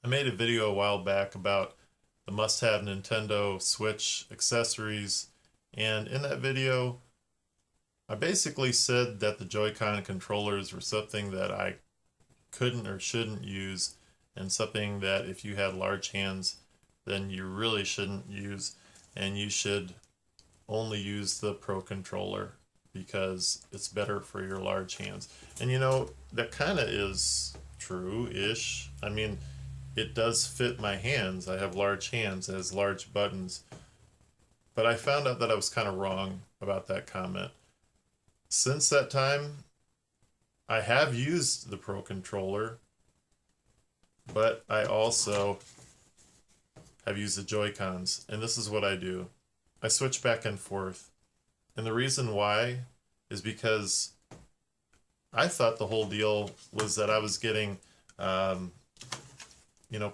I made a video a while back about the must-have Nintendo Switch accessories, and in that video, I basically said that the Joy-Con controllers were something that I couldn't or shouldn't use, and something that if you had large hands, then you really shouldn't use, and you should only use the Pro controller because it's better for your large hands. And that kind of is true-ish. I mean, it does fit my hands. I have large hands, it has large buttons. But I found out that I was kind of wrong about that comment. Since that time, I have used the Pro controller, but I also have used the Joy-Cons, and this is what I do. I switch back and forth. And the reason why is because I thought the whole deal was that I was getting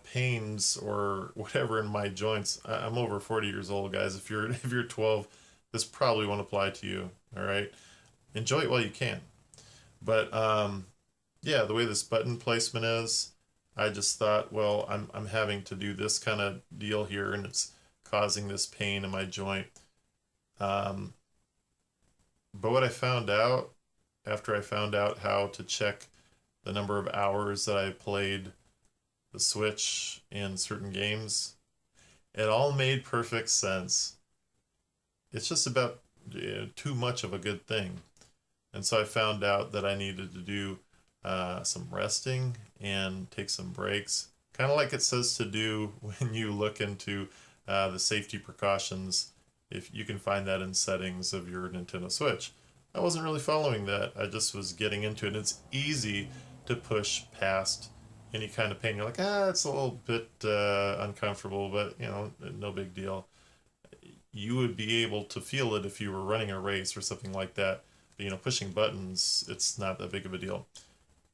pains or whatever in my joints. I'm over 40 years old, guys. If you're 12, this probably won't apply to you. All right, enjoy it while you can. But yeah, the way this button placement is, I just thought, well, I'm having to do this kind of deal here, and it's causing this pain in my joint. Um, but what I found out after I found out how to check the number of hours that I played the Switch in certain games, it all made perfect sense. It's just about too much of a good thing. And so I found out that I needed to do some resting and take some breaks, kind of like it says to do when you look into the safety precautions. If you can find that in settings of your Nintendo Switch. I wasn't really following that. I just was getting into it. And it's easy to push past any kind of pain. You're like, it's a little bit uncomfortable, but no big deal. You would be able to feel it if you were running a race or something like that. But, pushing buttons, it's not that big of a deal.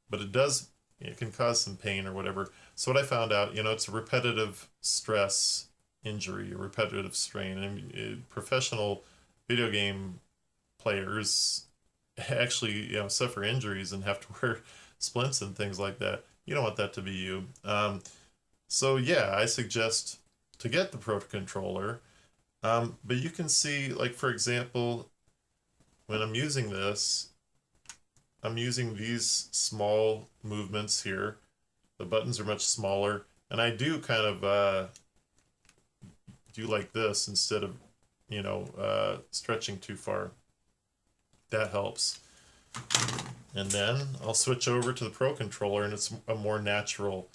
But it can cause some pain or whatever. So what I found out, it's a repetitive stress injury, a repetitive strain. I mean, professional video game players actually, suffer injuries and have to wear splints and things like that. You don't want that to be you. So yeah, I suggest to get the Pro controller. But you can see, like, for example, when I'm using this, I'm using these small movements here. The buttons are much smaller, and I do kind of do like this instead of, stretching too far. That helps. And then I'll switch over to the Pro controller, and it's a more natural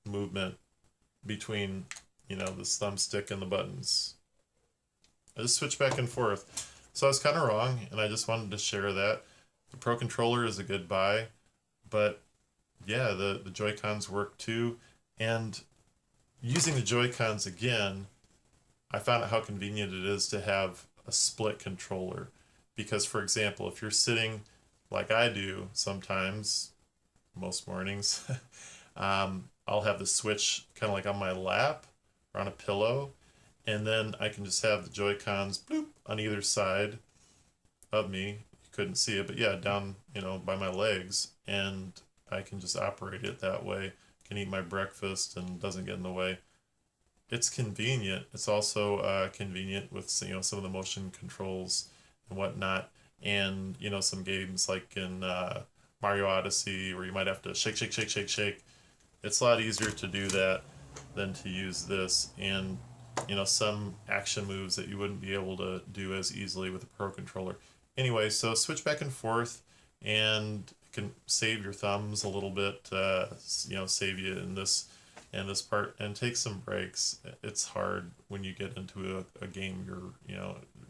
movement between, the thumbstick and the buttons. I just switch back and forth. So I was kind of wrong, and I just wanted to share that. The Pro controller is a good buy, but yeah, the Joy-Cons work too. And using the Joy-Cons again, I found out how convenient it is to have a split controller. Because, for example, if you're sitting like I do sometimes, most mornings, I'll have the Switch kind of like on my lap or on a pillow, and then I can just have the Joy-Cons bloop on either side of me. You couldn't see it, but yeah, down, by my legs, and I can just operate it that way. Can eat my breakfast and doesn't get in the way. It's convenient. It's also convenient with some of the motion controls and whatnot, and some games like in Mario Odyssey where you might have to shake, shake, shake, shake, shake. It's a lot easier to do that than to use this, and some action moves that you wouldn't be able to do as easily with a Pro controller. Anyway, so switch back and forth, and it can save your thumbs a little bit. Save you in this part, and take some breaks. It's hard when you get into a game you're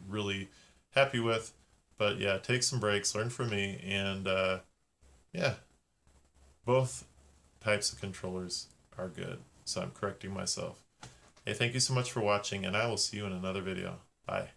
really happy with, but yeah, take some breaks, learn from me, and yeah, both types of controllers are good. So I'm correcting myself. Hey, thank you so much for watching, and I will see you in another video. Bye.